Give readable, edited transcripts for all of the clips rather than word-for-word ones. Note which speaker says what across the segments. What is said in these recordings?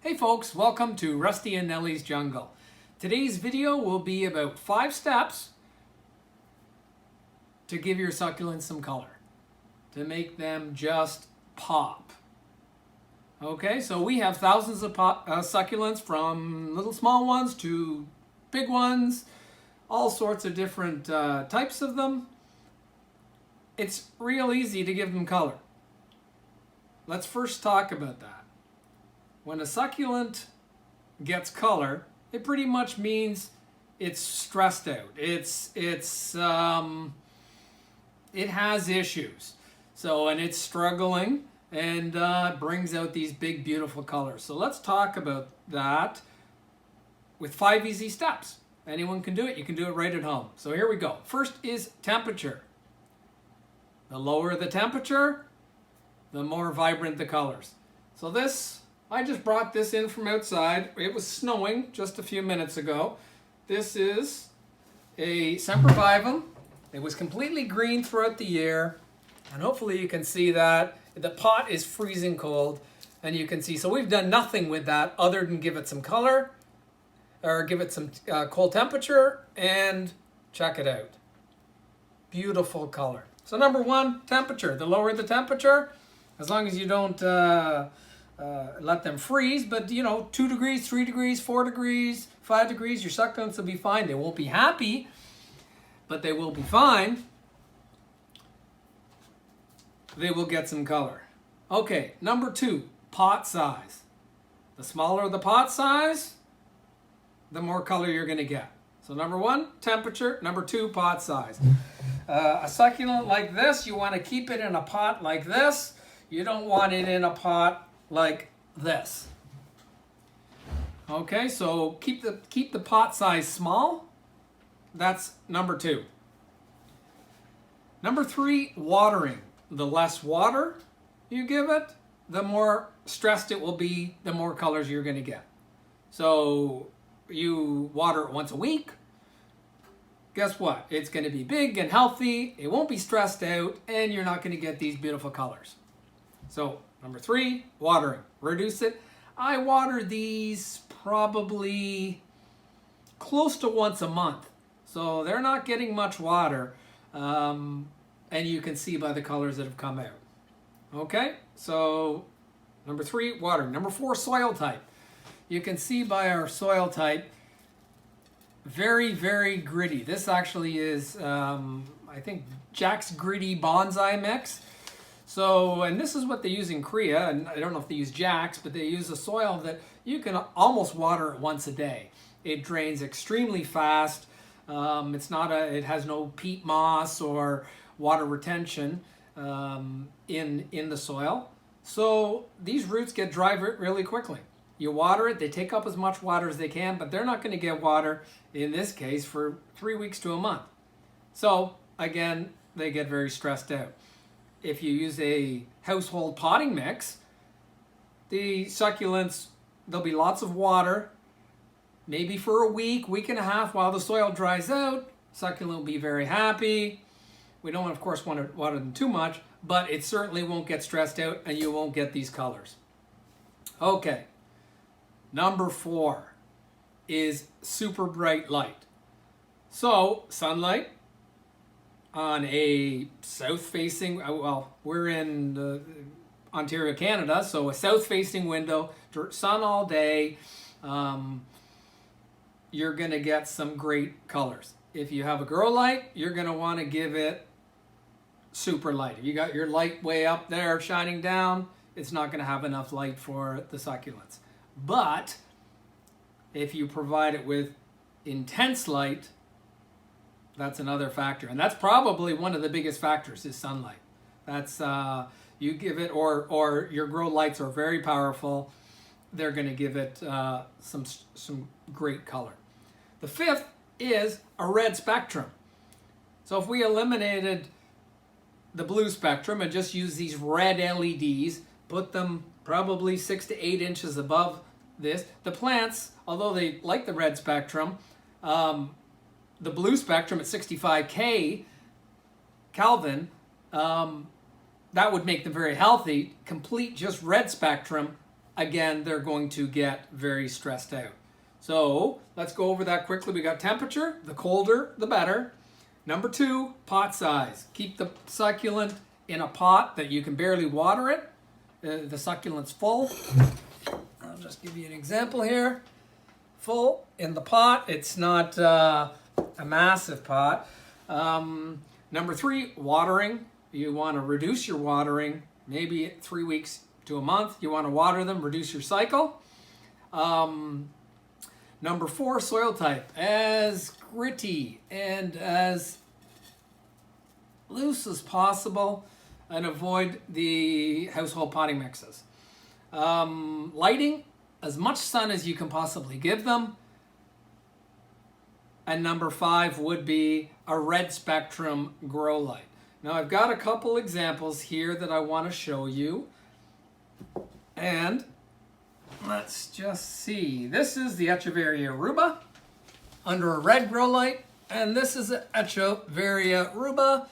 Speaker 1: Hey folks, welcome to Rusty and Nellie's Jungle. Today's video will be about 5 steps to give your succulents some color, to make them just pop. Okay, so we have thousands of succulents, from little small ones to big ones, all sorts of different types of them. It's real easy to give them color. Let's first talk about that. When a succulent gets color, it pretty much means it's stressed out. It has issues. And it's struggling and brings out these big, beautiful colors. So let's talk about that with 5 easy steps. Anyone can do it. You can do it right at home. So here we go. First is temperature. The lower the temperature, the more vibrant the colors. So I just brought this in from outside. It was snowing just a few minutes ago. This is a sempervivum. It was completely green throughout the year. And hopefully you can see that. The pot is freezing cold. And you can see, so we've done nothing with that other than give it some color, or give it some cold temperature, and check it out. Beautiful color. So number 1, temperature. The lower the temperature, as long as you don't let them freeze, but 2 degrees, 3 degrees, 4 degrees, 5 degrees, your succulents will be fine. They won't be happy, but they will be fine. They will get some color. Okay, number 2, pot size. The smaller the pot size, the more color you're going to get. So number 1, temperature. Number 2, pot size. A succulent like this, you want to keep it in a pot like this. You don't want it in a pot like this. Okay, so keep the pot size small. That's number 2. Number 3, watering. The less water you give it, the more stressed it will be, the more colors you're going to get. So you water it once a week. Guess what? It's going to be big and healthy. It won't be stressed out, and you're not going to get these beautiful colors. So number 3, watering. Reduce it. I water these probably close to once a month. So they're not getting much water. And you can see by the colors that have come out. Okay, so number 3, watering. Number 4, soil type. You can see by our soil type, very, very gritty. This actually is, I think, Jack's Gritty Bonsai Mix. So, and this is what they use in Korea, and I don't know if they use Jack's, but they use a soil that you can almost water it once a day. It drains extremely fast. It has no peat moss or water retention in the soil. So these roots get dry really quickly. You water it, they take up as much water as they can, but they're not going to get water, in this case, for 3 weeks to a month. So again, they get very stressed out. If you use a household potting mix, the succulents, there'll be lots of water, maybe for a week, week and a half while the soil dries out. Succulent will be very happy. We don't, of course, want to water them too much, but it certainly won't get stressed out and you won't get these colors. Okay, number 4 is super bright light. So, sunlight on a south-facing, well, we're in Ontario, Canada, so a south-facing window, sun all day, you're going to get some great colors. If you have a grow light, you're going to want to give it super light. If you got your light way up there shining down, it's not going to have enough light for the succulents. But if you provide it with intense light, that's another factor. And that's probably one of the biggest factors, is sunlight. That's, you give it, or your grow lights are very powerful. They're going to give it some great color. The 5th is a red spectrum. So if we eliminated the blue spectrum and just use these red LEDs, put them probably 6 to 8 inches above this, the plants, although they like the red spectrum, the blue spectrum at 65 Kelvin, that would make them very healthy. Complete just red spectrum again, they're going to get very stressed out. So let's go over that quickly. We got temperature. The colder, the better. Number 2, pot size. Keep the succulent in a pot that you can barely water it. The succulent's full. I'll just give you an example here. Full in the pot. It's not a massive pot. Number 3, watering. You want to reduce your watering. Maybe 3 weeks to a month. You want to water them, reduce your cycle. Number 4, soil type. As gritty and as loose as possible, and avoid the household potting mixes. Lighting, as much sun as you can possibly give them. And number 5 would be a red spectrum grow light. Now I've got a couple examples here that I want to show you. And let's just see. This is the Echeveria ruba under a red grow light, and this is Echeveria ruba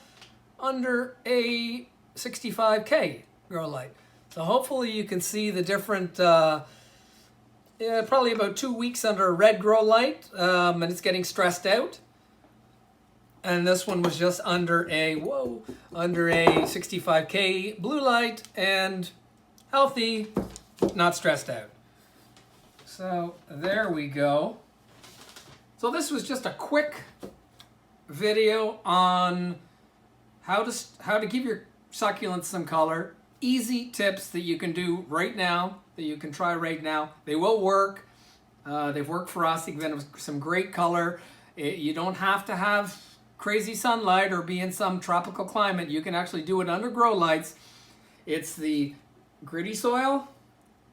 Speaker 1: under a 65K grow light. So hopefully you can see the different, probably about 2 weeks under a red grow light, and it's getting stressed out. And this one was just under a 65K blue light and healthy, not stressed out. So there we go. So this was just a quick video on how to give your succulents some color. Easy tips that you can do right now, that you can try right now. They will work. They've worked for us. They've been some great color. You don't have to have crazy sunlight or be in some tropical climate. You can actually do it under grow lights. It's the gritty soil,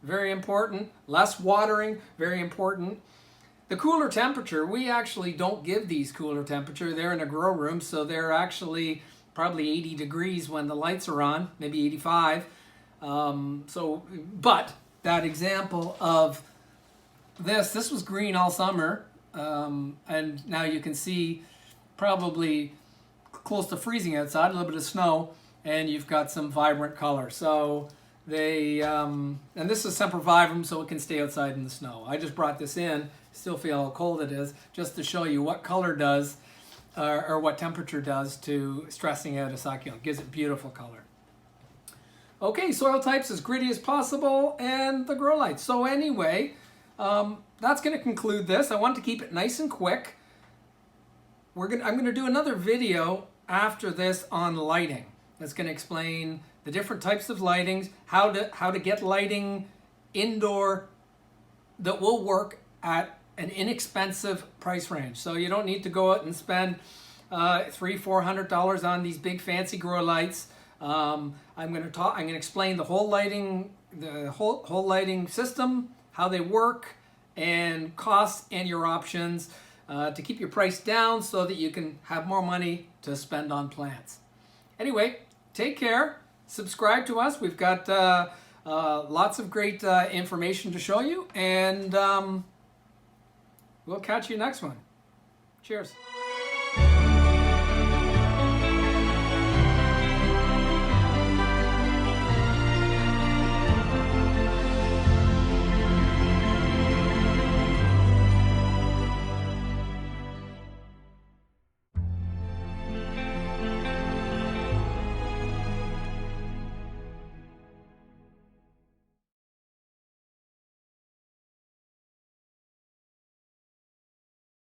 Speaker 1: very important. Less watering, very important. The cooler temperature, we actually don't give these cooler temperature. They're in a grow room, so they're actually probably 80 degrees when the lights are on, maybe 85. But that example of this was green all summer, and now you can see probably close to freezing outside, a little bit of snow, and you've got some vibrant color. So they, and this is sempervivum, so it can stay outside in the snow. I just brought this in, still feel how cold it is, just to show you what color does, or what temperature does to stressing out a succulent. Gives it beautiful color. Okay, soil types as gritty as possible, and the grow lights. So anyway, that's going to conclude this. I want to keep it nice and quick. I'm going to do another video after this on lighting. That's going to explain the different types of lightings, how to get lighting indoor that will work at an inexpensive price range. So you don't need to go out and spend $300-400 on these big fancy grow lights. I'm going to explain the whole lighting system, how they work, and costs and your options to keep your price down so that you can have more money to spend on plants. Anyway, take care. Subscribe to us. We've got lots of great information to show you, and we'll catch you next one. Cheers.